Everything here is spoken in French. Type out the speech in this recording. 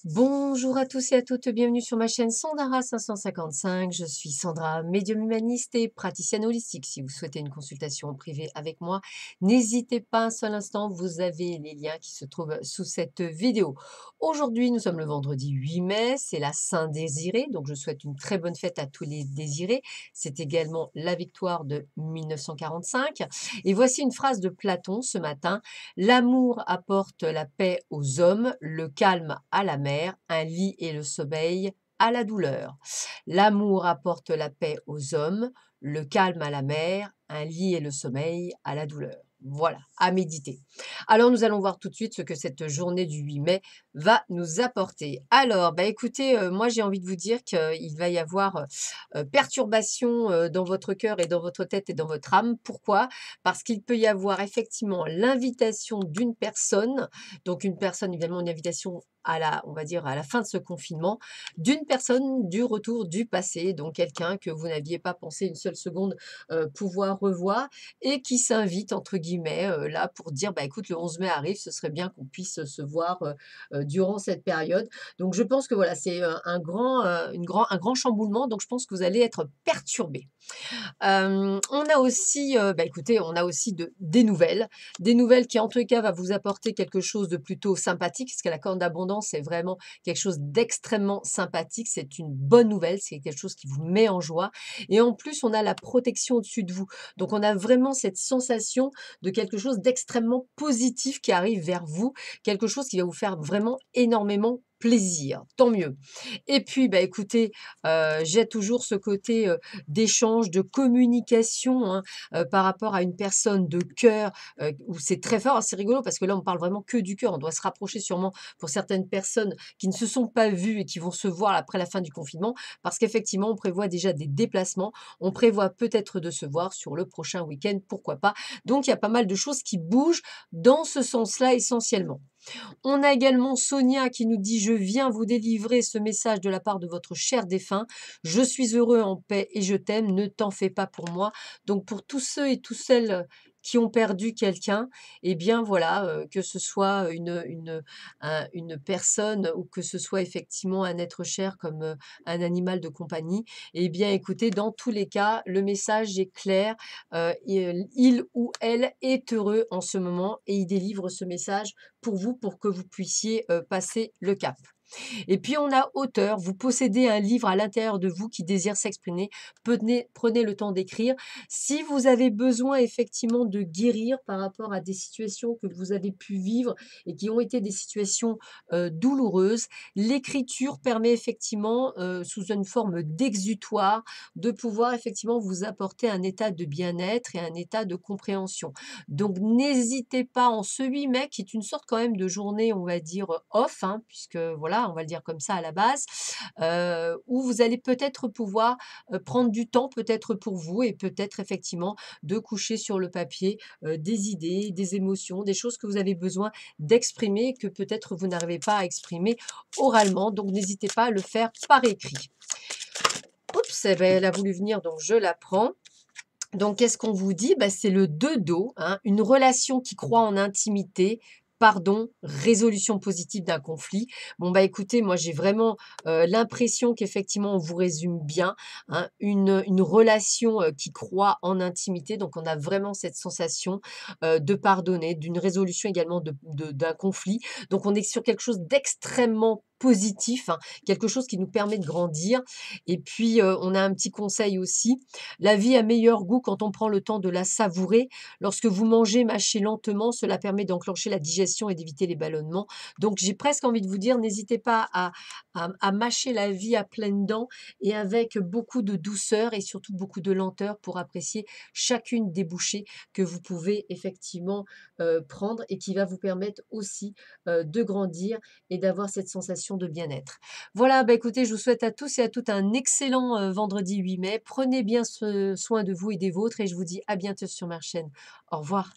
Bonjour à tous et à toutes, bienvenue sur ma chaîne Sandara 555. Je suis Sandra, médium humaniste et praticienne holistique. Si vous souhaitez une consultation privée avec moi, n'hésitez pas un seul instant, vous avez les liens qui se trouvent sous cette vidéo. Aujourd'hui, nous sommes le vendredi 8 mai, c'est la Saint-Désiré, donc je souhaite une très bonne fête à tous les désirés. C'est également la victoire de 1945. Et voici une phrase de Platon ce matin. L'amour apporte la paix aux hommes, le calme à la mer, un lit et le sommeil à la douleur. L'amour apporte la paix aux hommes, le calme à la mer, un lit et le sommeil à la douleur. Voilà, à méditer. Alors nous allons voir tout de suite ce que cette journée du 8 mai va nous apporter. Alors, bah écoutez, moi j'ai envie de vous dire qu'il va y avoir perturbation dans votre cœur et dans votre tête et dans votre âme. Pourquoi? Parce qu'il peut y avoir effectivement l'invitation d'une personne, donc une personne évidemment une invitation à la on va dire à la fin de ce confinement, d'une personne du retour du passé, donc quelqu'un que vous n'aviez pas pensé une seule seconde, pouvoir revoir et qui s'invite entre guillemets, là pour dire: «Bah écoute, le 11 mai arrive, ce serait bien qu'on puisse se voir, durant cette période». Donc je pense que voilà, c'est, un grand chamboulement, donc je pense que vous allez être perturbés. On a aussi, bah, écoutez, on a aussi des nouvelles qui en tous les cas va vous apporter quelque chose de plutôt sympathique, parce que la corne d'abondance, c'est vraiment quelque chose d'extrêmement sympathique. C'est une bonne nouvelle, c'est quelque chose qui vous met en joie et en plus, on a la protection au-dessus de vous. Donc on a vraiment cette sensation de quelque chose d'extrêmement positif qui arrive vers vous, quelque chose qui va vous faire vraiment énormément plaisir, tant mieux. Et puis, bah, écoutez, j'ai toujours ce côté, d'échange, de communication, hein, par rapport à une personne de cœur, où c'est très fort. Alors c'est rigolo parce que là, on parle vraiment que du cœur. On doit se rapprocher sûrement pour certaines personnes qui ne se sont pas vues et qui vont se voir après la fin du confinement, parce qu'effectivement, on prévoit déjà des déplacements. On prévoit peut-être de se voir sur le prochain week-end, pourquoi pas. Donc il y a pas mal de choses qui bougent dans ce sens-là essentiellement. On a également Sonia qui nous dit: «Je viens vous délivrer ce message de la part de votre cher défunt. Je suis heureux en paix et je t'aime, ne t'en fais pas pour moi». Donc pour tous ceux et toutes celles, qui ont perdu quelqu'un, eh bien voilà, que ce soit une personne ou que ce soit effectivement un être cher comme, un animal de compagnie, eh bien écoutez, dans tous les cas, le message est clair, il ou elle est heureux en ce moment et il délivre ce message pour vous, pour que vous puissiez, passer le cap. Et puis on a auteur, vous possédez un livre à l'intérieur de vous qui désire s'exprimer, prenez le temps d'écrire. Si vous avez besoin effectivement de guérir par rapport à des situations que vous avez pu vivre et qui ont été des situations, douloureuses, l'écriture permet effectivement, sous une forme d'exutoire, de pouvoir effectivement vous apporter un état de bien-être et un état de compréhension. Donc n'hésitez pas en ce 8 mai, qui est une sorte quand même de journée, on va dire, off, hein, puisque voilà, on va le dire comme ça à la base, où vous allez peut-être pouvoir, prendre du temps peut-être pour vous et peut-être effectivement de coucher sur le papier, des idées, des émotions, des choses que vous avez besoin d'exprimer, que peut-être vous n'arrivez pas à exprimer oralement. Donc n'hésitez pas à le faire par écrit. Oups, eh beh, elle a voulu venir donc je la prends. Donc, qu'est-ce qu'on vous dit? Bah, c'est le 2 d'eau, hein, une relation qui croit en intimité, pardon, résolution positive d'un conflit. Bon, bah, écoutez, moi, j'ai vraiment, l'impression qu'effectivement, on vous résume bien, hein. Une relation, qui croit en intimité, donc on a vraiment cette sensation, de pardonner, d'une résolution également d'un conflit. Donc on est sur quelque chose d'extrêmement positif, hein, quelque chose qui nous permet de grandir et puis, on a un petit conseil aussi, la vie a meilleur goût quand on prend le temps de la savourer. Lorsque vous mangez, mâchez lentement, cela permet d'enclencher la digestion et d'éviter les ballonnements. Donc j'ai presque envie de vous dire, n'hésitez pas à mâcher la vie à pleines dents et avec beaucoup de douceur et surtout beaucoup de lenteur pour apprécier chacune des bouchées que vous pouvez effectivement, prendre et qui va vous permettre aussi, de grandir et d'avoir cette sensation de bien-être. Voilà, bah, écoutez, je vous souhaite à tous et à toutes un excellent, vendredi 8 mai. Prenez bien soin de vous et des vôtres et je vous dis à bientôt sur ma chaîne. Au revoir.